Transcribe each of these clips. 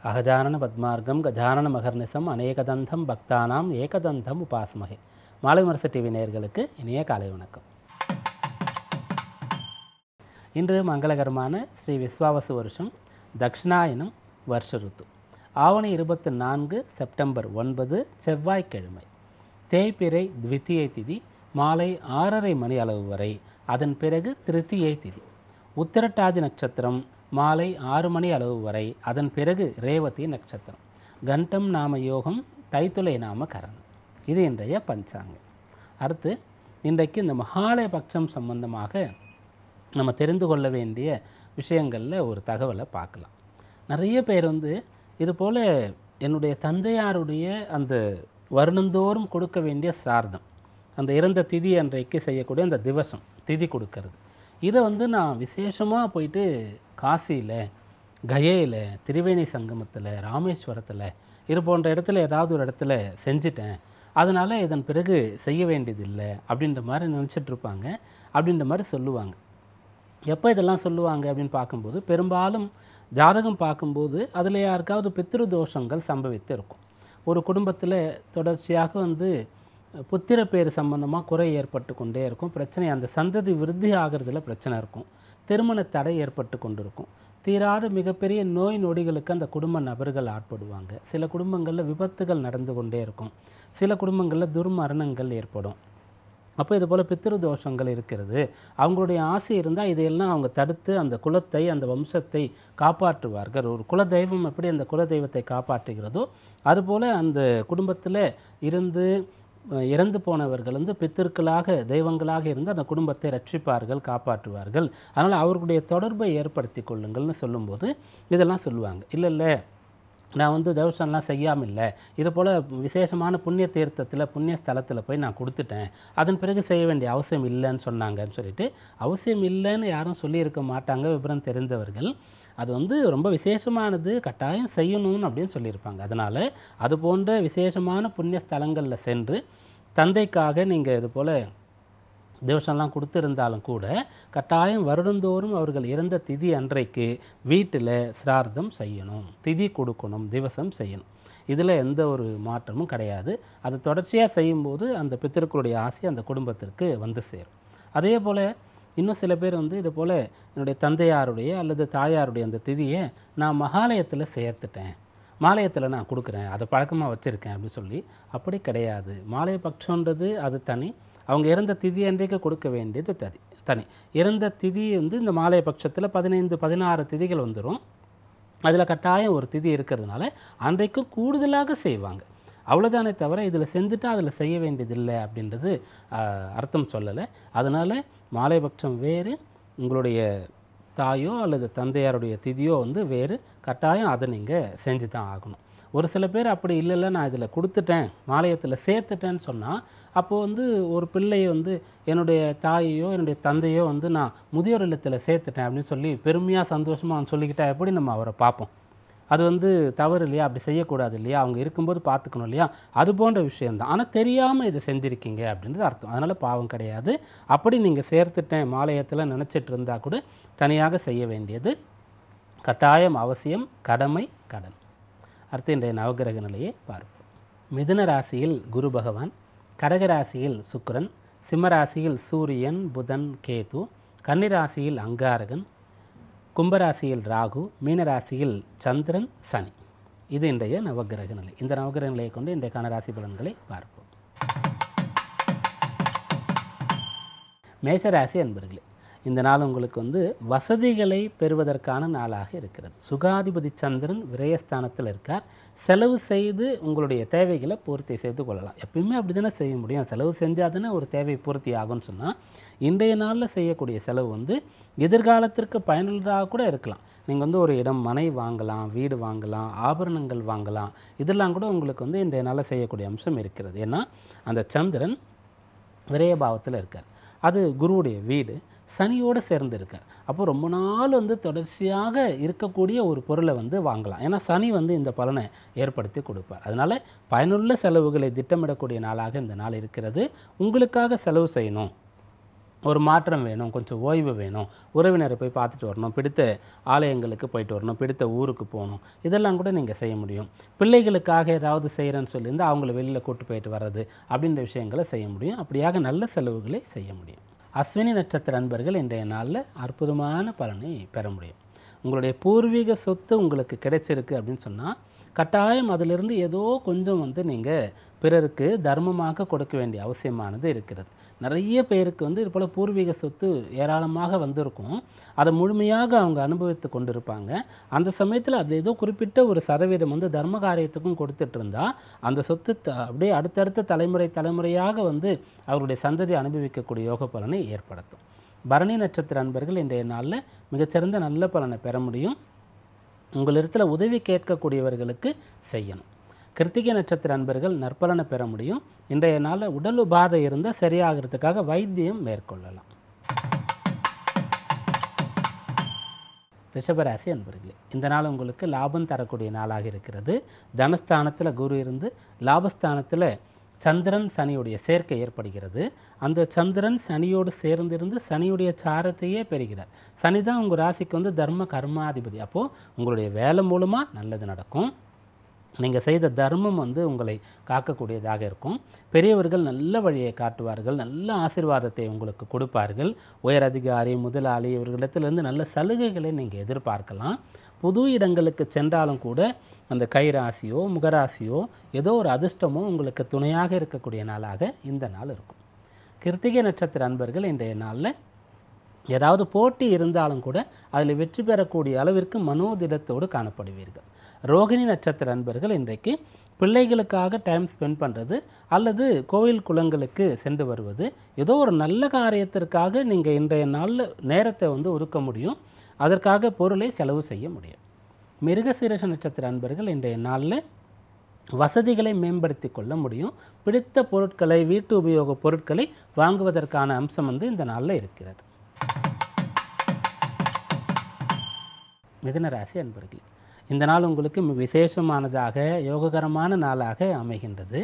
அகஜானன பத்மார்க்கம் கஜானன மகர்நிசம் அநேகதந்தம் பக்தானாம் ஏகதந்தம் உபாஸ்மகே. மாலை முரசு டிவி நேயர்களுக்கு இனிய காலை வணக்கம். இன்று மங்களகரமான ஸ்ரீ விஸ்வாவசு வருஷம் தக்ஷிணாயனம் வருஷ ருத்து ஆவணி 24 செப்டம்பர் 9 செவ்வாய்க்கிழமை. தேய்பிறை த்விதியை திதி மாலை 6:30 மணி அளவு வரை. அதன் பிறகு திருத்தியை திதி. உத்திரட்டாதி நட்சத்திரம் மாலை 6 மணி அளவு வரை. அதன் பிறகு ரேவதி நட்சத்திரம். கண்டம் நாம யோகம், தைத்துளை நாம கரணம். இது இன்றைய பஞ்சாங்கம். அடுத்து இன்றைக்கு இந்த மகாலய பட்சம் சம்பந்தமாக நம்ம தெரிந்து கொள்ள வேண்டிய விஷயங்களில் ஒரு தகவலை பார்க்கலாம். நிறைய பேர் இது போல் என்னுடைய தந்தையாருடைய அந்த வருணந்தோறும் கொடுக்க வேண்டிய சிரார்த்தம், அந்த இறந்த திதி அன்றைக்கு செய்யக்கூடிய அந்த திவசம் திதி கொடுக்கறது, இதை நான் விசேஷமாக போயிட்டு காசியில், கயையில், திரிவேணி சங்கமத்தில், ராமேஸ்வரத்தில் இது போன்ற இடத்துல ஏதாவது ஒரு இடத்துல செஞ்சிட்டேன், அதனால் இதன் பிறகு செய்ய வேண்டியதில்லை அப்படின்ற மாதிரி நினச்சிட்ருப்பாங்க. அப்படின்ற மாதிரி சொல்லுவாங்க. எப்போ இதெல்லாம் சொல்லுவாங்க அப்படின்னு பார்க்கும்போது, பெரும்பாலும் ஜாதகம் பார்க்கும்போது அதில் யாருக்காவது பித்ரு தோஷங்கள் சம்பவித்து இருக்கும். ஒரு குடும்பத்தில் தொடர்ச்சியாக புத்திர பேர் சம்பந்தமாக குறை ஏற்பட்டு கொண்டே இருக்கும். பிரச்சனை, அந்த சந்ததி விருத்தி ஆகிறதுல பிரச்சனை இருக்கும். திருமண தடை ஏற்பட்டு கொண்டு இருக்கும். தீராத மிகப்பெரிய நோய் நொடிகளுக்கு அந்த குடும்ப நபர்கள் ஆட்படுவாங்க. சில குடும்பங்களில் விபத்துகள் நடந்து கொண்டே இருக்கும். சில குடும்பங்களில் துர்மரணங்கள் ஏற்படும். அப்போ இது போல் பித்ரு தோஷங்கள் இருக்கிறது. அவங்களுடைய ஆசை இருந்தால் இதையெல்லாம் அவங்க தடுத்து அந்த குலத்தை, அந்த வம்சத்தை காப்பாற்றுவார்கள். ஒரு குலதெய்வம் எப்படி அந்த குலதெய்வத்தை காப்பாற்றுகிறதோ அதுபோல் அந்த குடும்பத்தில் இருந்து இறந்து போனவர்கள் பித்திருக்களாக, தெய்வங்களாக இருந்து அந்த குடும்பத்தை ரட்சிப்பார்கள், காப்பாற்றுவார்கள். அதனால் அவர்களுடைய தொடர்பை ஏற்படுத்தி கொள்ளுங்கள்னு சொல்லும்போது இதெல்லாம் சொல்லுவாங்க. இல்லை நான் தவசம்லாம் செய்யாமல் இல்லை, இது போல் விசேஷமான புண்ணிய தீர்த்தத்தில், புண்ணிய ஸ்தலத்தில் போய் நான் கொடுத்துட்டேன், அதன் பிறகு செய்ய வேண்டிய அவசியம் இல்லைன்னு சொன்னாங்கன்னு சொல்லிட்டு, அவசியம் இல்லைன்னு யாரும் சொல்லியிருக்க மாட்டாங்க விவரம் தெரிந்தவர்கள். அது ரொம்ப விசேஷமானது, கட்டாயம் செய்யணும்னு அப்படின்னு சொல்லியிருப்பாங்க. அதனால் அது போன்ற விசேஷமான புண்ணிய ஸ்தலங்களில் சென்று தந்தைக்காக நீங்கள் இது போல் திவசம்லாம் கொடுத்துருந்தாலும் கூட கட்டாயம் வருடந்தோறும் அவர்கள் இறந்த திதி அன்றைக்கு வீட்டில் சிரார்த்தம் செய்யணும், திதி கொடுக்கணும், திவசம் செய்யணும். இதில் எந்த ஒரு மாற்றமும் கிடையாது. அது தொடர்ச்சியாக செய்யும்போது அந்த பித்திருக்களுடைய ஆசை அந்த குடும்பத்திற்கு சேரும். அதே போல் இன்னும் சில பேர் இது போல் என்னுடைய தந்தையாருடைய அல்லது தாயாருடைய அந்த திதியை நான் மகாலயத்தில் சேர்த்துட்டேன், மாலயத்தில் நான் கொடுக்குறேன், அதை பழக்கமாக வச்சுருக்கேன் அப்படின்னு சொல்லி, அப்படி கிடையாது. மாலய பட்சன்றது அது தனி. அவங்க இறந்த திதி அன்றைக்கு கொடுக்க வேண்டியது தனி. இறந்த திதி இந்த மாலய பட்சத்தில் 15-16 திதிகள் வந்துடும். அதில் கட்டாயம் ஒரு திதி இருக்கிறதுனால அன்றைக்கும் கூடுதலாக செய்வாங்க. அவ்வளோதானே தவிர இதில் செஞ்சுட்டு அதில் செய்ய வேண்டியதில்லை அப்படின்றது அர்த்தம் சொல்லலை. அதனால் மாலைபட்சம் வேறு, உங்களுடைய தாயோ அல்லது தந்தையாருடைய திதியோ வேறு. கட்டாயம் அதை நீங்கள் செஞ்சு தான் ஆகணும். ஒரு சில பேர் அப்படி இல்லை, நான் இதில் கொடுத்துட்டேன், மாலயத்தில் சேர்த்துட்டேன்னு சொன்னால், அப்போது ஒரு பிள்ளையை என்னுடைய தாயையோ என்னுடைய தந்தையோ நான் முதியோர் இல்லத்தில் சேர்த்துட்டேன் அப்படின்னு சொல்லி பெருமையாக சந்தோஷமாக சொல்லிக்கிட்டால் எப்படி நம்ம அவரை பார்ப்போம்? அது தவறு இல்லையா? அப்படி செய்யக்கூடாது இல்லையா? அவங்க இருக்கும்போது பார்த்துக்கணும் இல்லையா? அது போன்ற விஷயந்தான். ஆனால் தெரியாமல் இதை செஞ்சுருக்கீங்க அப்படின்றது அர்த்தம். அதனால் பாவம் கிடையாது. அப்படி நீங்கள் சேர்த்துட்டேன் மாலயத்தில் நினச்சிட்டு இருந்தால் கூட தனியாக செய்ய வேண்டியது கட்டாயம், அவசியம், கடமை, கடன். அடுத்து இன்றைய நவகிரக நிலையை பார்ப்போம். மிதுன ராசியில் குரு பகவான், கடகராசியில் சுக்கிரன், சிம்மராசியில் சூரியன், புதன், கேது, கன்னிராசியில் அங்காரகன், கும்பராசியில் ராகு, மீனராசியில் சந்திரன், சனி. இது இன்றைய நவகிரக நிலை. இந்த நவகிரக நிலையை கொண்டு இன்றைக்கான ராசி பலன்களை பார்ப்போம். மேஷராசி அன்பர்களே, இந்த நாள் உங்களுக்கு வசதிகளை பெறுவதற்கான நாளாக இருக்கிறது. சுகாதிபதி சந்திரன் விரயஸ்தானத்தில் இருக்கார். செலவு செய்து உங்களுடைய தேவைகளை பூர்த்தி செய்து கொள்ளலாம். எப்பயுமே அப்படி தானே செய்ய முடியும். செலவு செஞ்சால் தானே ஒரு தேவை பூர்த்தி ஆகும்னு சொன்னால், இன்றைய நாளில் செய்யக்கூடிய செலவு எதிர்காலத்திற்கு பயனுள்ளதாக கூட இருக்கலாம். நீங்கள் ஒரு இடம், மனை வாங்கலாம், வீடு வாங்கலாம், ஆபரணங்கள் வாங்கலாம். இதெல்லாம் கூட உங்களுக்கு இன்றைய நாளில் செய்யக்கூடிய அம்சம் இருக்கிறது. ஏன்னா அந்த சந்திரன் விரயபாவத்தில் இருக்கார். அது குருவுடைய வீடு, சனியோடு சேர்ந்து இருக்கார். அப்போ ரொம்ப நாள் தொடர்ச்சியாக இருக்கக்கூடிய ஒரு பொருளை வாங்கலாம். ஏன்னா சனி இந்த பலனை ஏற்படுத்தி கொடுப்பார். அதனால் பயனுள்ள செலவுகளை திட்டமிடக்கூடிய நாளாக இந்த நாள் இருக்கிறது. உங்களுக்காக செலவு செய்யணும், ஒரு மாற்றம் வேணும், கொஞ்சம் ஓய்வு வேணும், உறவினரை போய் பார்த்துட்டு வரணும், பிடித்த ஆலயங்களுக்கு போயிட்டு வரணும், பிடித்த ஊருக்கு போகணும், இதெல்லாம் கூட நீங்கள் செய்ய முடியும். பிள்ளைகளுக்காக ஏதாவது செய்கிறேன்னு சொல்லியிருந்து அவங்கள வெளியில் கூட்டு போயிட்டு வர்றது அப்படின்ற விஷயங்களை செய்ய முடியும். அப்படியாக நல்ல செலவுகளை செய்ய முடியும். அஸ்வினி நட்சத்திர அன்பர்கள் இன்றைய நாளில் அற்புதமான பலனை பெற முடியும். உங்களுடைய பூர்வீக சொத்து உங்களுக்கு கிடைச்சிருக்கு அப்படின்னு சொன்னால் கட்டாயம் அதிலிருந்து ஏதோ கொஞ்சம் நீங்கள் பிறருக்கு தர்மமாக கொடுக்க வேண்டிய அவசியமானது இருக்கிறது. நிறைய பேருக்கு இது போல் பூர்வீக சொத்து ஏராளமாக வந்திருக்கும். அதை முழுமையாக அவங்க அனுபவித்து கொண்டிருப்பாங்க. அந்த சமயத்தில் அது ஏதோ குறிப்பிட்ட ஒரு சதவீதம் தர்ம காரியத்துக்கும் கொடுத்துட்டு இருந்தால் அந்த சொத்து அப்படியே அடுத்தடுத்த தலைமுறையாக அவருடைய சந்ததி அனுபவிக்கக்கூடிய யோக பலனை ஏற்படுத்தும். பரணி நட்சத்திர அன்பர்கள் இன்றைய நாளில் மிகச்சிறந்த நல்ல பலனை பெற முடியும். உங்களிடத்தில் உதவி கேட்கக்கூடியவர்களுக்கு செய்யணும். கிருத்திகை நட்சத்திர அன்பர்கள் நற்பலனை பெற முடியும். இன்றைய நாளில் உடல் உபாதை இருந்தால் சரியாகிறதுக்காக வைத்தியம் மேற்கொள்ளலாம். ரிஷபராசி அன்பர்களே, இந்த நாள் உங்களுக்கு லாபம் தரக்கூடிய நாளாக இருக்கிறது. தனஸ்தானத்தில் குரு இருந்து லாபஸ்தானத்தில் சந்திரன் சனியுடைய சேர்க்கை ஏற்படுகிறது. அந்த சந்திரன் சனியோடு சேர்ந்திருந்து சனியுடைய சாரத்தையே பெறுகிறார். சனி தான் உங்கள் ராசிக்கு தர்ம கர்மாதிபதி. அப்போது உங்களுடைய வேலை மூலமாக நல்லது நடக்கும். நீங்கள் செய்த தர்மம் உங்களை காக்கக்கூடியதாக இருக்கும். பெரியவர்கள் நல்ல வழியை காட்டுவார்கள், நல்ல ஆசீர்வாதத்தை உங்களுக்கு கொடுப்பார்கள். உயர் அதிகாரி, முதலாளி இவர்களிடத்திலிருந்து நல்ல சலுகைகளை நீங்கள் எதிர்பார்க்கலாம். புது இடங்களுக்கு சென்றாலும் கூட அந்த கைராசியோ முகராசியோ ஏதோ ஒரு அதிர்ஷ்டமோ உங்களுக்கு துணையாக இருக்கக்கூடிய நாளாக இந்த நாள் இருக்கும். கிருத்திகை நட்சத்திர அன்பர்கள் இன்றைய நாளில் ஏதாவது போட்டி இருந்தாலும் கூட அதில் வெற்றி பெறக்கூடிய அளவிற்கு மனோதிடத்தோடு காணப்படுவீர்கள். ரோகிணி நட்சத்திர அன்பர்கள் இன்றைக்கு பிள்ளைகளுக்காக டைம் ஸ்பெண்ட் பண்ணுறது அல்லது கோவில் குளங்களுக்கு சென்று வருவது, ஏதோ ஒரு நல்ல காரியத்திற்காக நீங்கள் இன்றைய நாளில் நேரத்தை ஒதுக்க முடியும். அதற்காக பொருளை செலவு செய்ய முடியும். மிருகசீரிஷ நட்சத்திர அன்பர்கள் இன்றைய நாளில் வசதிகளை மேம்படுத்தி கொள்ள முடியும். பிடித்த பொருட்களை, வீட்டு உபயோக பொருட்களை வாங்குவதற்கான அம்சம் இந்த நாளில் இருக்கிறது. மிதுன ராசி அன்பர்களே, இந்த நாள் உங்களுக்கு விசேஷமானதாக யோககரமான நாளாக அமைகின்றது.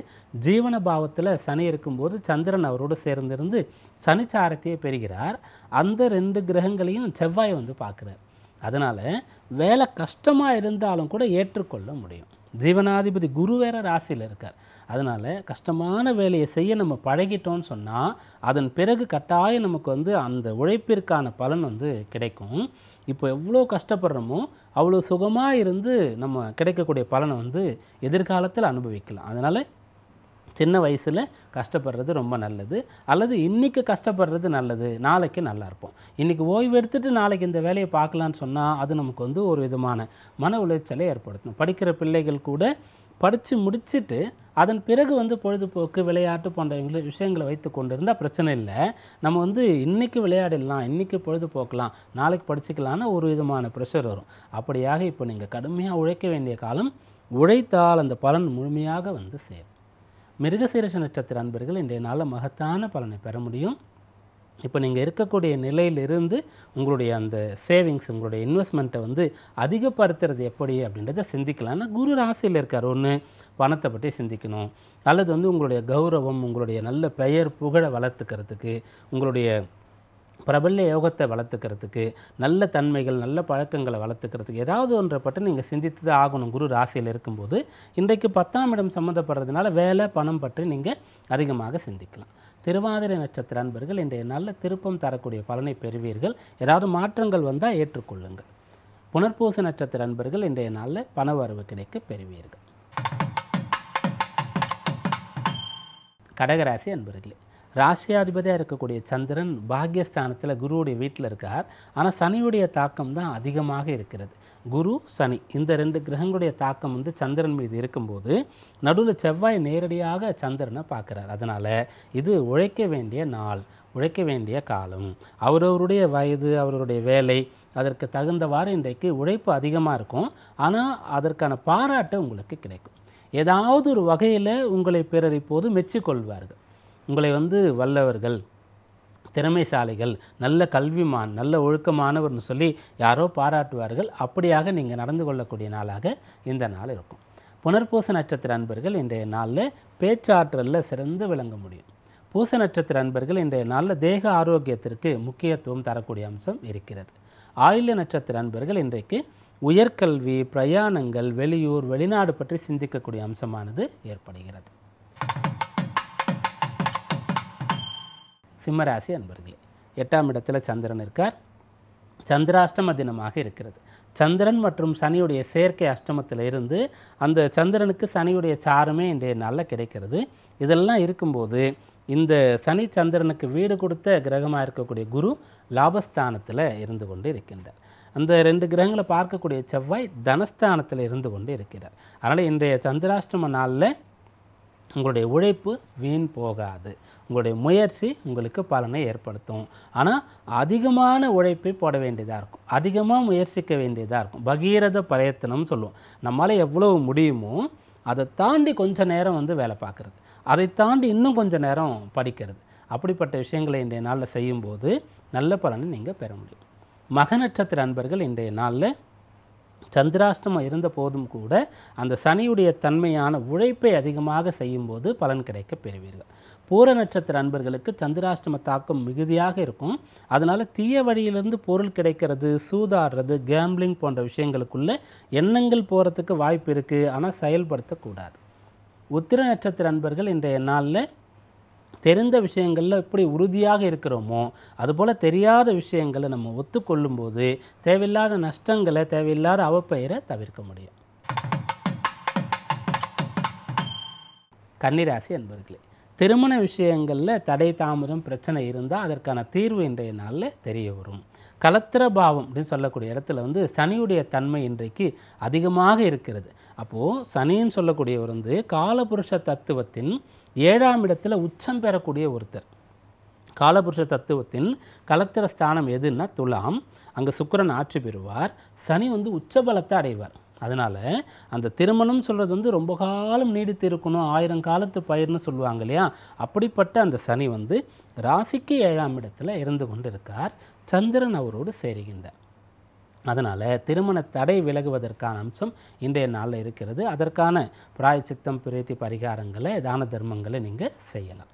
ஜீவன பாவத்தில் சனி இருக்கும்போது சந்திரன் அவரோடு சேர்ந்திருந்து சனிச்சாரத்தையே பெறுகிறார். அந்த 2 கிரகங்களையும் செவ்வாய் பார்க்குறார். அதனால் வேலை கஷ்டமாக இருந்தாலும் கூட ஏற்றுக்கொள்ள முடியும். ஜீவனாதிபதி குரு வேற ராசியில் இருக்கார். அதனால் கஷ்டமான வேலையை செய்ய நம்ம பழகிட்டோன்னு சொன்னால் அதன் பிறகு கட்டாயம் நமக்கு அந்த உழைப்பிற்கான பலன் கிடைக்கும். இப்போ எவ்வளோ கஷ்டப்படுறோமோ அவ்வளோ சுகமாக இருந்து நம்ம கிடைக்கக்கூடிய பலனை எதிர்காலத்தில் அனுபவிக்கலாம். அதனால் சின்ன வயசில் கஷ்டப்படுறது ரொம்ப நல்லது. அல்லது இன்றைக்கி கஷ்டப்படுறது நல்லது, நாளைக்கு நல்லா இருப்போம். இன்றைக்கி ஓய்வு எடுத்துகிட்டு நாளைக்கு இந்த வேலையை பார்க்கலான்னு சொன்னால் அது நமக்கு ஒரு விதமான மன உளைச்சலை ஏற்படுத்தணும். படிக்கிற பிள்ளைகள் கூட படித்து முடிச்சுட்டு அதன் பிறகு பொழுதுபோக்கு, விளையாட்டு போன்ற விஷயங்களை வைத்து கொண்டு இருந்தால் பிரச்சனை இல்லை. நம்ம இன்றைக்கி விளையாடலாம், இன்றைக்கி பொழுதுபோக்கலாம், நாளைக்கு படிச்சுக்கலான்னு ஒரு விதமான ப்ரெஷர் வரும். அப்படியாக இப்போ நீங்கள் கடுமையாக உழைக்க வேண்டிய காலம். உழைத்தால் அந்த பலன் முழுமையாக சேரும். மிருகசீரிஷ நட்சத்திர அன்பர்கள் இன்றைய நாளில் மகத்தான பலனை பெற முடியும். இப்போ நீங்கள் இருக்கக்கூடிய நிலையிலிருந்து உங்களுடைய அந்த சேவிங்ஸ், உங்களுடைய இன்வெஸ்ட்மெண்ட்டை அதிகப்படுத்துறது எப்படி அப்படின்றத சிந்திக்கலாம்னா குரு ராசியில் இருக்கார். ஒன்று பணத்தை பற்றி சிந்திக்கணும், அல்லது உங்களுடைய கௌரவம், உங்களுடைய நல்ல பெயர் புகழை வளர்த்துக்கிறதுக்கு, உங்களுடைய பிரபல்ய யோகத்தை வளர்த்துக்கிறதுக்கு, நல்ல தன்மைகள், நல்ல பழக்கங்களை வளர்த்துக்கிறதுக்கு ஏதாவது ஒன்றை பற்றி நீங்கள் சிந்தித்து தான் ஆகணும். குரு ராசியில் இருக்கும்போது இன்றைக்கு 10ஆம் இடம் சம்மந்தப்படுறதுனால வேலை, பணம் பற்றி நீங்கள் அதிகமாக சிந்திக்கலாம். திருவாதிரை நட்சத்திர அன்பர்கள் இன்றைய நாளில் திருப்பம் தரக்கூடிய பலனை பெறுவீர்கள். ஏதாவது மாற்றங்கள் வந்தால் ஏற்றுக்கொள்ளுங்கள். புனர்பூச நட்சத்திர அன்பர்கள் இன்றைய நாளில் பண வரவு கிடைக்க பெறுவீர்கள். கடகராசி அன்பர்களே, ராசியாதிபதியாக இருக்கக்கூடிய சந்திரன் பாக்யஸ்தானத்தில் குருவுடைய வீட்டில் இருக்கார். ஆனால் சனியுடைய தாக்கம் தான் அதிகமாக இருக்கிறது. குரு சனி இந்த 2 கிரகங்களுடைய தாக்கம் சந்திரன் மீது இருக்கும்போது நடுவில் செவ்வாய் நேரடியாக சந்திரனை பார்க்குறார். அதனால் இது உழைக்க வேண்டிய நாள், உழைக்க வேண்டிய காலம். அவரவருடைய வயது, அவருடைய வேலை அதற்கு தகுந்தவாறு இன்றைக்கு உழைப்பு அதிகமாக இருக்கும். ஆனால் அதற்கான பாராட்டு உங்களுக்கு கிடைக்கும். ஏதாவது ஒரு வகையில் உங்களை பிறர் இப்போது மெச்சிக்கொள்வார்கள். உங்களை வல்லவர்கள், திறமைசாலிகள், நல்ல கல்விமான், நல்ல ஒழுக்கமானவர்னு சொல்லி யாரோ பாராட்டுவார்கள். அப்படியாக நீங்கள் நடந்து கொள்ளக்கூடிய நாளாக இந்த நாள் இருக்கும். புனர்பூச நட்சத்திர அன்பர்கள் இன்றைய நாளில் பேச்சாற்றலில் சிறந்து விளங்க முடியும். பூச நட்சத்திர அன்பர்கள் இன்றைய நாளில் தேக ஆரோக்கியத்திற்கு முக்கியத்துவம் தரக்கூடிய அம்சம் இருக்கிறது. ஆயில்ய நட்சத்திர அன்பர்கள் இன்றைக்கு உயர்கல்வி, பிரயாணங்கள், வெளியூர், வெளிநாடு பற்றி சிந்திக்கக்கூடிய அம்சமானது ஏற்படுகிறது. சிம்மராசி அன்பர்களே, 8ஆம் இடத்துல சந்திரன் இருக்கார். சந்திராஷ்டம தினமாக இருக்கிறது. சந்திரன் மற்றும் சனியுடைய சேர்க்கை அஷ்டமத்தில் இருந்து அந்த சந்திரனுக்கு சனியுடைய சாரமே இன்றைய நாளில் கிடைக்கிறது. இதெல்லாம் இருக்கும்போது இந்த சனி சந்திரனுக்கு வீடு கொடுத்த கிரகமாக இருக்கக்கூடிய குரு லாபஸ்தானத்தில் இருந்து கொண்டு இருக்கின்றார். அந்த 2 கிரகங்களை பார்க்கக்கூடிய செவ்வாய் தனஸ்தானத்தில் இருந்து கொண்டு இருக்கிறார். அதனால் இன்றைய சந்திராஷ்டம நாளில் உங்களுடைய உழைப்பு வீண் போகாது. உங்களுடைய முயற்சி உங்களுக்கு பலனை ஏற்படுத்தும். ஆனால் அதிகமான உழைப்பை போட வேண்டியதாக இருக்கும், அதிகமாக முயற்சிக்க வேண்டியதாக இருக்கும். பகீரத பிரயத்தனம் சொல்லுவோம். நம்மளால் எவ்வளவு முடியுமோ அதை தாண்டி கொஞ்சம் நேரம் வேலை பார்க்குறது, அதை தாண்டி இன்னும் கொஞ்சம் நேரம் படிக்கிறது, அப்படிப்பட்ட விஷயங்களை இன்றைய நாளில் செய்யும்போது நல்ல பலனை நீங்கள் பெற முடியும். மக நட்சத்திர அன்பர்கள் இன்றைய நாளில் சந்திராஷ்டமம் இருந்த போதும் கூட அந்த சனியுடைய தன்மையான உழைப்பை அதிகமாக செய்யும்போது பலன் கிடைக்க பெறுவீர்கள். பூர நட்சத்திர அன்பர்களுக்கு சந்திராஷ்டம தாக்கம் மிகுதியாக இருக்கும். அதனால் தீய வழியிலிருந்து பொருள் கிடைக்கிறது, சூதாடுறது, கேம்பிளிங் போன்ற விஷயங்களுக்குள்ள எண்ணங்கள் போகிறதுக்கு வாய்ப்பு இருக்குது. ஆனால் செயல்படுத்தக்கூடாது. உத்திர நட்சத்திர அன்பர்கள் இன்றைய நாளில் தெரிந்த விஷயங்களில் எப்படி உறுதியாக இருக்கிறோமோ அதுபோல் தெரியாத விஷயங்களை நம்ம ஒத்துக்கொள்ளும் போது தேவையில்லாத நஷ்டங்களை, தேவையில்லாத அவப்பெயரை தவிர்க்க முடியும். கன்னிராசி அன்பர்களே, திருமண விஷயங்களில் தடை தாமதம் பிரச்சனை இருந்தால் அதற்கான தீர்வு இன்றைய நாளில் தெரிய வரும். கலத்திர பாவம் அப்படின்னு சொல்லக்கூடிய இடத்துல சனியுடைய தன்மை இன்றைக்கு அதிகமாக இருக்கிறது. அப்போது சனின்னு சொல்லக்கூடியவர் காலபுருஷ தத்துவத்தின் 7ஆம் இடத்துல உச்சம் பெறக்கூடிய ஒருத்தர். காலபுருஷ தத்துவத்தின் கலத்திர ஸ்தானம் எதுன்னா துலாம். அங்கே சுக்கிரன் ஆட்சி பெறுவார். சனி உச்சபலத்தை அடைவார். அதனால் அந்த திருமணம் சொல்கிறது ரொம்ப காலம் நீடித்து இருக்கணும், 1000 காலத்து பயிர்னு சொல்லுவாங்க இல்லையா, அப்படிப்பட்ட அந்த சனி ராசிக்கு 7ஆம் இடத்துல இருந்து கொண்டு இருக்கார். சந்திரன் அவரோடு சேருகின்றார். அதனால் திருமண தடை விலகுவதற்கான அம்சம் இன்றைய நாளில் இருக்கிறது. அதற்கான பிராயச்சித்தம், பிரீத்தி பரிகாரங்களை, தான தர்மங்களை நீங்கள் செய்யலாம்.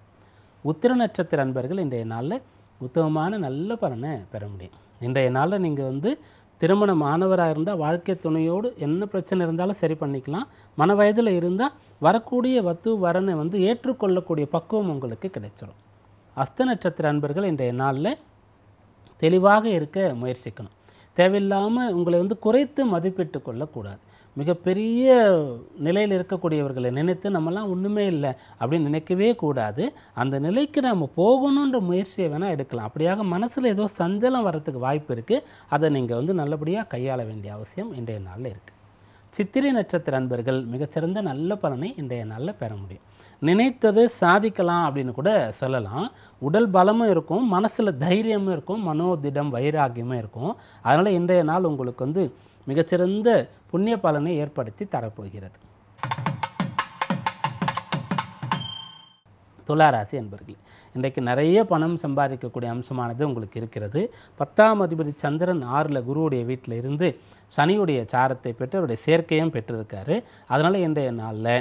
உத்திர நட்சத்திர அன்பர்கள் இன்றைய நாளில் உத்தமமான நல்ல பலனை பெற முடியும். இன்றைய நாளில் நீங்கள் திருமண மாணவராக இருந்தால் வாழ்க்கை துணையோடு என்ன பிரச்சனை இருந்தாலும் சரி பண்ணிக்கலாம். மன வயதில் இருந்தால் வரக்கூடிய வத்து வரனை ஏற்றுக்கொள்ளக்கூடிய பக்குவம் உங்களுக்கு கிடைச்சிடும். அஸ்த நட்சத்திர அன்பர்கள் இன்றைய நாளில் தெளிவாக இருக்க முயற்சிக்கணும். தேவையில்லாமல் உங்களை குறைத்து மதிப்பிட்டு கொள்ளக்கூடாது. மிகப்பெரிய நிலையில் இருக்கக்கூடியவர்களை நினைத்து நம்மலாம் ஒன்றுமே இல்லை அப்படின்னு நினைக்கவே கூடாது. அந்த நிலைக்கு நம்ம போகணுன்ற முயற்சியை வேணால் எடுக்கலாம். அப்படியாக மனசில் ஏதோ சஞ்சலம் வரத்துக்கு வாய்ப்பு இருக்குது. அதை நீங்கள் நல்லபடியாக கையாள வேண்டிய அவசியம் இன்றைய நாளில் இருக்குது. சித்திரை நட்சத்திர அன்பர்கள் மிகச்சிறந்த நல்ல பலனை இன்றைய நாளில் பெற முடியும். நினைத்தது சாதிக்கலாம் அப்படின்னு கூட சொல்லலாம். உடல் பலமும் இருக்கும், மனசில் தைரியமும் இருக்கும், மனோதிடம் வைராகியமும் இருக்கும். அதனால் இன்றைய நாள் உங்களுக்கு மிகச்சிறந்த புண்ணிய பலனை ஏற்படுத்தி தரப்போகிறது. துளாராசி அன்பர்கள், இன்றைக்கு நிறைய பணம் சம்பாதிக்கக்கூடிய அம்சமானது உங்களுக்கு இருக்கிறது. 10ஆம் அதிபதி சந்திரன் 6ல் குருவுடைய வீட்டில் இருந்து சனியுடைய சாரத்தை பெற்று அவருடைய சேர்க்கையும் பெற்றிருக்காரு. அதனால் இன்றைய நாளில்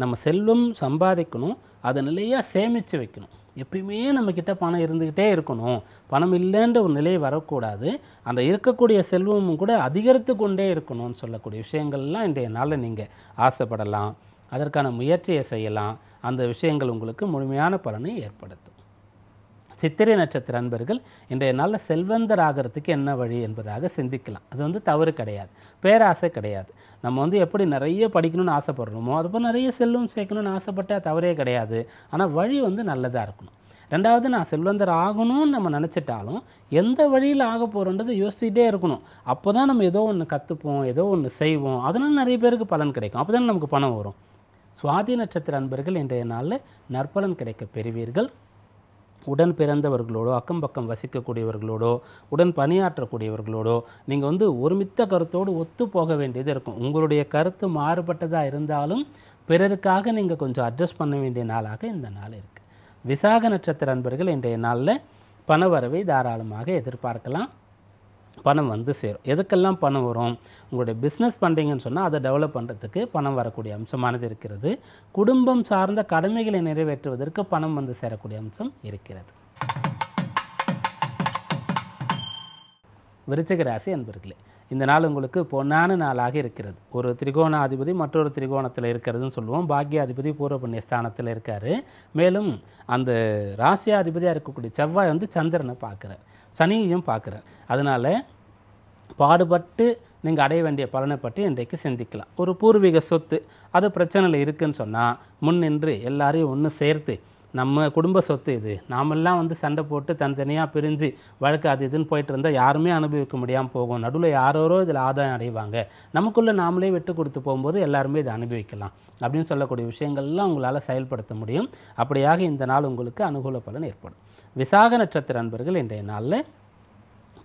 நம்ம செல்வம் சம்பாதிக்கணும், அதை நிலையாக சேமித்து வைக்கணும். எப்பயுமே நம்மக்கிட்ட பணம் இருந்துக்கிட்டே இருக்கணும், பணம் இல்லைன்ற ஒரு நிலை வரக்கூடாது. அந்த இருக்கக்கூடிய செல்வமும் கூட அதிகரித்து கொண்டே இருக்கணும்னு சொல்லக்கூடிய விஷயங்கள்லாம் இன்றைய நாளில் நீங்கள் ஆசைப்படலாம். அதற்கான முயற்சியை செய்யலாம். அந்த விஷயங்கள் உங்களுக்கு முழுமையான பலனை ஏற்படுத்தும். சித்திரை நட்சத்திர அன்பர்கள் இன்றைய நாளில் செல்வந்தர் ஆகிறதுக்கு என்ன வழி என்பதாக சிந்திக்கலாம். அது தவறு கிடையாது, பேராசை கிடையாது. நம்ம எப்படி நிறைய படிக்கணும்னு ஆசைப்படுறோமோ அதுபோல் நிறைய செல்வம் சேர்க்கணும்னு ஆசைப்பட்டால் தவறே கிடையாது. ஆனால் வழி நல்லதாக இருக்கணும். ரெண்டாவது, நான் செல்வந்தர் ஆகணும்னு நம்ம நினச்சிட்டாலும் எந்த வழியில் ஆக போகிறோன்றது யோசிச்சுட்டே இருக்கணும். அப்போ தான் நம்ம ஏதோ ஒன்று கற்றுப்போம், ஏதோ ஒன்று செய்வோம், அதனால் நிறைய பேருக்கு பலன் கிடைக்கும். அப்போ தான் நமக்கு பணம் வரும். சுவாதி நட்சத்திர அன்பர்கள் இன்றைய நாளில் நற்பலன் கிடைக்க பெறுவீர்கள். உடன் பிறந்தவர்களோடோ, அக்கம் பக்கம் வசிக்கக்கூடியவர்களோடோ, உடன் பணியாற்றக்கூடியவர்களோடோ நீங்கள் ஒருமித்த கருத்தோடு ஒத்து போக வேண்டியது இருக்கும். உங்களுடைய கருத்து மாறுபட்டதாக இருந்தாலும் பிறருக்காக நீங்கள் கொஞ்சம் அட்ஜஸ்ட் பண்ண வேண்டிய நாளாக இந்த நாள் இருக்குது. விசாக நட்சத்திர அன்பர்கள் இன்றைய நாளில் பணவரவை தாராளமாக எதிர்பார்க்கலாம். பணம் வந்து சேரும். எதுக்கெல்லாம் பணம் வரும்? உங்களுடைய பிஸ்னஸ் பண்ணுறீங்கன்னு சொன்னால் அதை டெவலப் பண்ணுறதுக்கு பணம் வரக்கூடிய அம்சமானது இருக்கிறது. குடும்பம் சார்ந்த கடமைகளை நிறைவேற்றுவதற்கு பணம் வந்து சேரக்கூடிய அம்சம் இருக்கிறது. விருச்சிக ராசி அன்பர்களே, இந்த நாள் உங்களுக்கு பொன்னான நாளாக இருக்கிறது. ஒரு திரிகோணாதிபதி மற்றொரு திரிகோணத்தில் இருக்கிறதுன்னு சொல்லுவோம். பாக்யாதிபதி பூர்வ புண்ணிய ஸ்தானத்தில் இருக்கார். மேலும் அந்த ராசியாதிபதியாக இருக்கக்கூடிய செவ்வாய் வந்து சந்திரனை பார்க்குறார், சனியையும் பார்க்குறார். அதனால் பாடுபட்டு நீங்கள் அடைய வேண்டிய பலனை பற்றி இன்றைக்கு சிந்திக்கலாம். ஒரு பூர்வீக சொத்து அது பிரச்சனையில் இருக்குதுன்னு சொன்னால் முன்னின்று எல்லாரையும் ஒன்று சேர்த்து, நம்ம குடும்ப சொத்து இது, நாமெல்லாம் வந்து சண்டை போட்டு தனித்தனியாக பிரிஞ்சு வழக்கு அது இதுன்னு போயிட்டு இருந்தால் யாருமே அனுபவிக்க முடியாமல் போகும். நடுவில் யாரோரோ இதில் ஆதாயம் அடைவாங்க. நமக்குள்ளே நாமளே விட்டு கொடுத்து போகும்போது எல்லாருமே இதை அனுபவிக்கலாம் அப்படின்னு சொல்லக்கூடிய விஷயங்கள்லாம் உங்களால் செயல்படுத்த முடியும். அப்படியாக இந்த நாள் உங்களுக்கு அனுகூல பலன் ஏற்படும். விசாக நட்சத்திர அன்பர்கள் இன்றைய நாளில்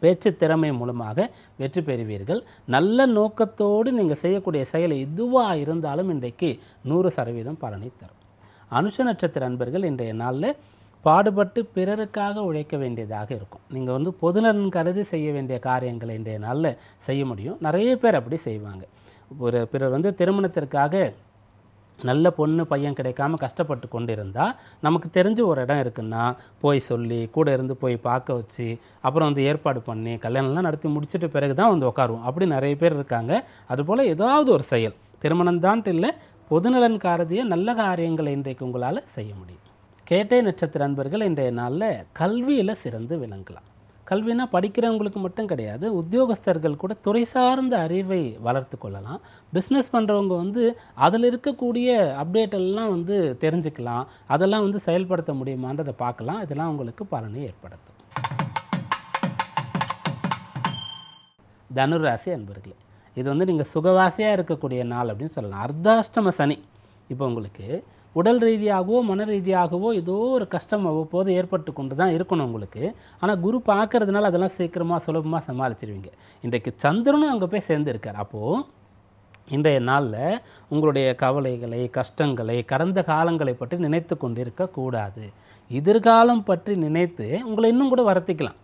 பேச்சு திறமை மூலமாக வெற்றி பெறுவீர்கள். நல்ல நோக்கத்தோடு நீங்கள் செய்யக்கூடிய செயல் எதுவாக இருந்தாலும் இன்றைக்கு 100% பலனை தரும். அனுஷ நட்சத்திர அன்பர்கள் இன்றைய நாளில் பாடுபட்டு பிறருக்காக உழைக்க வேண்டியதாக இருக்கும். நீங்கள் வந்து பொதுநலன் கருதி செய்ய வேண்டிய காரியங்களை இன்றைய நாளில் செய்ய முடியும். நிறைய பேர் அப்படி செய்வாங்க. ஒரு பிறர் வந்து திருமணத்திற்காக நல்ல பொண்ணு பையன் கிடைக்காம கஷ்டப்பட்டு கொண்டு இருந்தால், நமக்கு தெரிஞ்ச ஒரு இடம் இருக்குன்னா போய் சொல்லி கூட இருந்து போய் பார்க்க வச்சு அப்புறம் வந்து ஏற்பாடு பண்ணி கல்யாணம்லாம் நடத்தி முடிச்சுட்டு பிறகு தான் வந்து உட்காருவோம். அப்படி நிறைய பேர் இருக்காங்க. அதுபோல் ஏதாவது ஒரு செயல், திருமணம் தான்ட்டு இல்லை, பொதுநலன் காரதிய நல்ல காரியங்களை இன்றைக்கு உங்களால் செய்ய முடியும். கேட்டை நட்சத்திர அன்பர்கள் இன்றைய நாளில் கல்வியில் சிறந்து விளங்கலாம். கல்வினா படிக்கிறவங்களுக்கு மட்டும் கிடையாது, உத்தியோகஸ்தர்கள் கூட துறை சார்ந்த அறிவை வளர்த்து கொள்ளலாம். பிஸ்னஸ் பண்ணுறவங்க வந்து அதில் இருக்கக்கூடிய அப்டேட் எல்லாம் வந்து தெரிஞ்சுக்கலாம். அதெல்லாம் வந்து செயல்படுத்த முடியுமான்றதை பார்க்கலாம். இதெல்லாம் உங்களுக்கு பலனை ஏற்படுத்தும். தனுராசி அன்பர்களே, இது வந்து நீங்கள் சுகவாசியாக இருக்கக்கூடிய நாள் அப்படின்னு சொல்லலாம். அர்த்தாஷ்டம சனி. இப்போ உங்களுக்கு உடல் ரீதியாகவோ மன ரீதியாகவோ ஏதோ ஒரு கஷ்டம் அவ்வப்போது ஏற்பட்டு கொண்டு தான் இருக்கணும் உங்களுக்கு. ஆனால் குரு பார்க்கறதுனால அதெல்லாம் சீக்கிரமாக சுலபமாக சமாளிச்சிருவீங்க. இன்றைக்கு சந்திரனும் அங்கே போய் சேர்ந்துருக்கார். அப்போது இன்றைய நாளில் உங்களுடைய கவலைகளை, கஷ்டங்களை, கடந்த காலங்களை பற்றி நினைத்து கொண்டு இருக்கக்கூடாது. எதிர்காலம் பற்றி நினைத்து உங்களை இன்னும் கூட வருத்திக்கலாம்.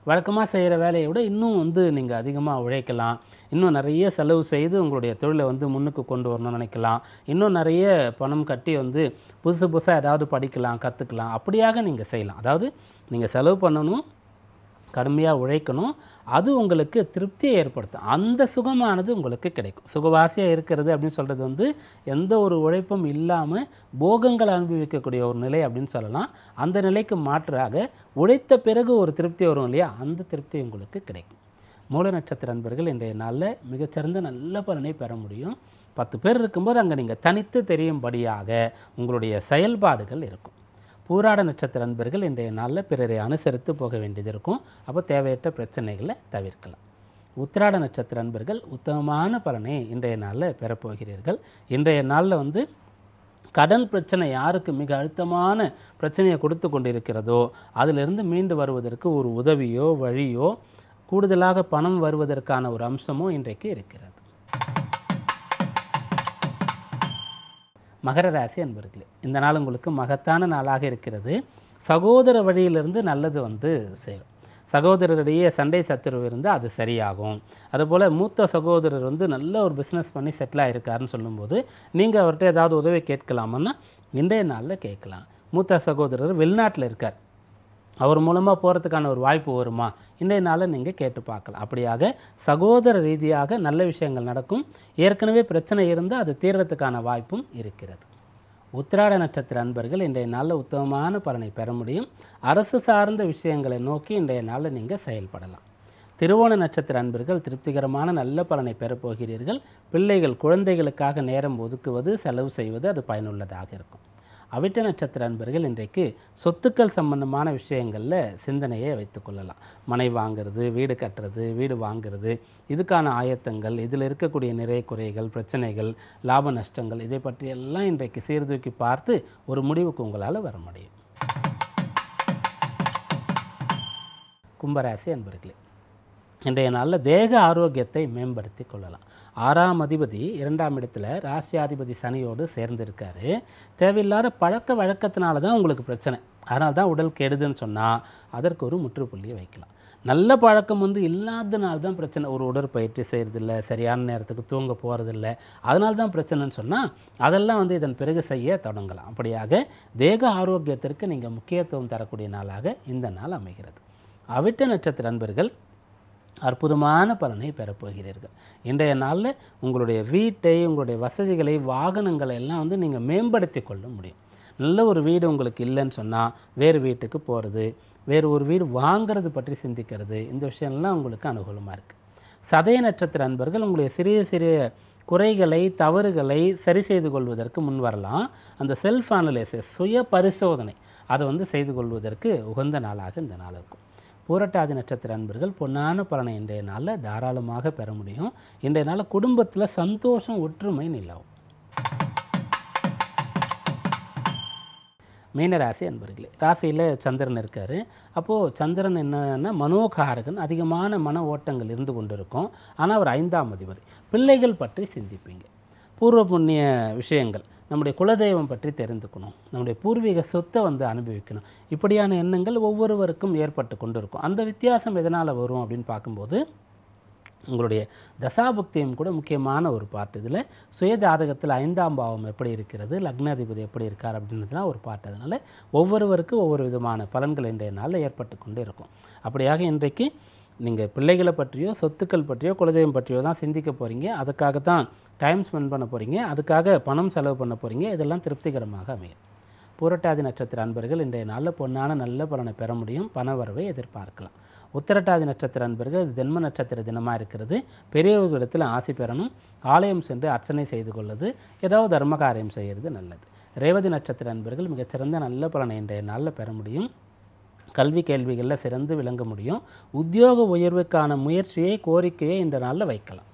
வழக்கமாக செய்கிற வேலையை விட இன்னும் வந்து நீங்கள் அதிகமாக உழைக்கலாம். இன்னும் நிறைய செலவு செய்து உங்களுடைய தொழிலை வந்து முன்னுக்கு கொண்டு வரணும்னு நினைக்கலாம். இன்னும் நிறைய பணம் கட்டி வந்து புதுசாக ஏதாவது படிக்கலாம், கற்றுக்கலாம். அப்படியாக நீங்கள் செய்யலாம். அதாவது நீங்கள் செலவு பண்ணணும், கடுமையாக உழைக்கணும். அது உங்களுக்கு திருப்தியை ஏற்படுத்தும். அந்த சுகமானது உங்களுக்கு கிடைக்கும். சுகவாசியாக இருக்கிறது அப்படின்னு சொல்கிறது வந்து எந்த ஒரு உழைப்பும் இல்லாமல் போகங்களை அனுபவிக்கக்கூடிய ஒரு நிலை அப்படின்னு சொல்லலாம். அந்த நிலைக்கு மாற்றாக உழைத்த பிறகு ஒரு திருப்தி வரும் இல்லையா, அந்த திருப்தி உங்களுக்கு கிடைக்கும். மூல நட்சத்திர அன்பர்கள் இன்றைய நாளில் மிகச்சிறந்த நல்ல பலனை பெற முடியும். 10 பேர் இருக்கும்போது அங்கே நீங்கள் தனித்து தெரியும்படியாக உங்களுடைய செயல்பாடுகள் இருக்கும். பூராட நட்சத்திர அன்பர்கள் இன்றைய நாளில் பிறரை அனுசரித்து போக வேண்டியது இருக்கும். அப்போ தேவையற்ற பிரச்சனைகளை தவிர்க்கலாம். உத்திராட நட்சத்திர அன்பர்கள் உத்தமமான பலனை இன்றைய நாளில் பெறப்போகிறீர்கள். இன்றைய நாளில் வந்து கடன் பிரச்சனை யாருக்கு மிக அழுத்தமான பிரச்சனையை கொடுத்து கொண்டிருக்கிறதோ அதிலிருந்து மீண்டு வருவதற்கு ஒரு உதவியோ வழியோ கூடுதலாக பணம் வருவதற்கான ஒரு அம்சமோ இன்றைக்கு இருக்கிறது. மகர ராசி அன்பர்களே, இந்த நாள் உங்களுக்கு மகத்தான நாளாக இருக்கிறது. சகோதர வழியிலிருந்து நல்லது வந்து சேரும். சகோதரரிடையே சண்டை சத்துருவு இருந்தால் அது சரியாகும். அதுபோல் மூத்த சகோதரர் வந்து நல்ல ஒரு பிஸ்னஸ் பண்ணி செட்டில் ஆகிருக்காருன்னு சொல்லும்போது நீங்கள் அவர்கிட்ட ஏதாவது உதவி கேட்கலாமன்னா இன்றைய நாளில் கேட்கலாம். மூத்த சகோதரர் வெளிநாட்டில் இருக்கார், அவர் மூலமாக போகிறதுக்கான ஒரு வாய்ப்பு வருமா, இன்றைய நாளில் நீங்கள் கேட்டு பார்க்கலாம். அப்படியாக சகோதர ரீதியாக நல்ல விஷயங்கள் நடக்கும். ஏற்கனவே பிரச்சனை இருந்தால் அது தீர்றதுக்கான வாய்ப்பும் இருக்கிறது. உத்திராட நட்சத்திர அன்பர்கள் இன்றைய நாளில் உத்தமமான பலனை பெற முடியும். அரசு சார்ந்த விஷயங்களை நோக்கி இன்றைய நாளில் நீங்கள் செயல்படலாம். திருவோண நட்சத்திர அன்பர்கள் திருப்திகரமான நல்ல பலனை பெறப்போகிறீர்கள். பிள்ளைகள் குழந்தைகளுக்காக நேரம் ஒதுக்குவது, செலவு செய்வது அது பயனுள்ளதாக இருக்கும். அவிட்ட நட்சத்திர அன்பர்கள் இன்றைக்கு சொத்துக்கள் சம்பந்தமான விஷயங்களில் சிந்தனையை வைத்துக்கொள்ளலாம். மனை வாங்கிறது, வீடு கட்டுறது, வீடு வாங்கிறது, இதுக்கான ஆயத்தங்கள், இதில் இருக்கக்கூடிய நிறை குறைகள், பிரச்சனைகள், லாப நஷ்டங்கள், இதை பற்றியெல்லாம் இன்றைக்கு சீர்தூக்கி பார்த்து ஒரு முடிவுக்கு உங்களால் வர முடியும். கும்பராசி அன்பர்களே, இன்றைய நாளில் தேக ஆரோக்கியத்தை மேம்படுத்தி கொள்ளலாம். 6ஆம் அதிபதி 2ஆம் இடத்துல ராசியாதிபதி சனியோடு சேர்ந்திருக்காரு. தேவையில்லாத பழக்க வழக்கத்தினால தான் உங்களுக்கு பிரச்சனை, அதனால தான் உடல் கெடுதுன்னு சொன்னால் அதற்கு ஒரு முற்றுப்புள்ளியை வைக்கலாம். நல்ல பழக்கம் வந்து இல்லாதனால தான் பிரச்சனை. ஒரு உடற்பயிற்சி செய்கிறதில்ல, சரியான நேரத்துக்கு தூங்க போகிறதில்ல, அதனால தான் பிரச்சனைன்னு சொன்னால் அதெல்லாம் வந்து இதன் பிறகு செய்ய தொடங்கலாம். அப்படியாக தேக ஆரோக்கியத்திற்கு நீங்கள் முக்கியத்துவம் தரக்கூடிய நாளாக இந்த நாள் அமைகிறது. அவிட்ட நட்சத்திர அன்பர்கள் அற்புதமான பலனை பெறப்போகிறீர்கள். இன்றைய நாளில் உங்களுடைய வீட்டை, உங்களுடைய வசதிகளை, வாகனங்களை எல்லாம் வந்து நீங்கள் மேம்படுத்தி கொள்ள முடியும். நல்ல ஒரு வீடு உங்களுக்கு இல்லைன்னு சொன்னால் வேறு வீட்டுக்கு போகிறது, வேறு ஒரு வீடு வாங்கிறது பற்றி சிந்திக்கிறது, இந்த விஷயம்லாம் உங்களுக்கு அனுகூலமாக இருக்குது. சதய நட்சத்திர அன்பர்கள் உங்களுடைய சிறிய சிறிய குறைகளை, தவறுகளை சரி செய்து கொள்வதற்கு முன் வரலாம். அந்த செல்ஃப் அனலைசிஸ், சுய பரிசோதனை, அதை வந்து செய்து கொள்வதற்கு உகந்த நாளாக இந்த நாள் இருக்கும். பூரட்டாதி நட்சத்திர அன்பர்கள் பொன்னான பலனை இன்றைய நாளில் தாராளமாக பெற முடியும். இன்றைய நாளில் குடும்பத்தில் சந்தோஷம், ஒற்றுமை நிலவும். மீனராசி அன்பர்களே, ராசியில் சந்திரன் இருக்கார். அப்போது சந்திரன் என்னன்னா மனோகாரகன், அதிகமான மன ஓட்டங்கள் இருந்து கொண்டு இருக்கும். ஆனால் அவர் 5ஆம் அதிபதி. பிள்ளைகள் பற்றி சிந்திப்பீங்க. பூர்வ புண்ணிய விஷயங்கள், நம்முடைய குலதெய்வம் பற்றி தெரிந்துக்கணும், நம்முடைய பூர்வீக சொத்தை வந்து அனுபவிக்கணும், இப்படியான எண்ணங்கள் ஒவ்வொருவருக்கும் ஏற்பட்டு கொண்டு இருக்கும். அந்த வித்தியாசம் எதனால் வரும் அப்படின்னு பார்க்கும்போது உங்களுடைய தசாபுக்தியும் கூட முக்கியமான ஒரு பார்ட். இதில் சுய ஜாதகத்தில் 5ஆம் பாவம் எப்படி இருக்கிறது, லக்னாதிபதி எப்படி இருக்கார் அப்படின்றதுலாம் ஒரு பார்ட். அதனால் ஒவ்வொருவருக்கும் ஒவ்வொரு விதமான பலன்கள் இன்றைய நாளில் ஏற்பட்டு கொண்டு இருக்கும். அப்படியாக இன்றைக்கு நீங்கள் பிள்ளைகளை பற்றியோ, சொத்துக்கள் பற்றியோ, குலதெய்வம் பற்றியோ தான் சிந்திக்க போகிறீங்க. அதுக்காக தான் டைம் ஸ்பெண்ட் பண்ண போகிறீங்க, அதுக்காக பணம் செலவு பண்ண போகிறீங்க. இதெல்லாம் திருப்திகரமாக அமையும். பூரட்டாதி நட்சத்திர அன்பர்கள் இன்றைய நாளில் பொன்னான நல்ல பலனை பெற முடியும். பண வரவை எதிர்பார்க்கலாம். உத்திரட்டாதி நட்சத்திர அன்பர்கள் இது ஜென்ம நட்சத்திர தினமாக இருக்கிறது. பெரியவர்களிடத்தில் ஆசி பெறணும். ஆலயம் சென்று அர்ச்சனை செய்து கொள்வது, ஏதாவது தர்ம காரியம் செய்கிறது நல்லது. ரேவதி நட்சத்திர அன்பர்கள் மிகச்சிறந்த நல்ல பலனை இன்றைய நாளில் பெற முடியும். கல்வி கேள்விகளில் சிறந்து விளங்க முடியும். உத்தியோக உயர்வுக்கான முயற்சியை, கோரிக்கையை இந்த நாளில் வைக்கலாம்.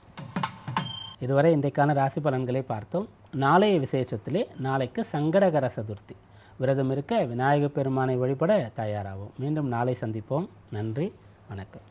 இதுவரை இன்றைக்கான ராசி பலன்களை பார்த்தோம். நாளைய விசேஷத்திலே நாளைக்கு சங்கடகர சதுர்த்தி. விரதம் இருக்க விநாயகப் பெருமானை வழிபட தயாராகும். மீண்டும் நாளை சந்திப்போம். நன்றி, வணக்கம்.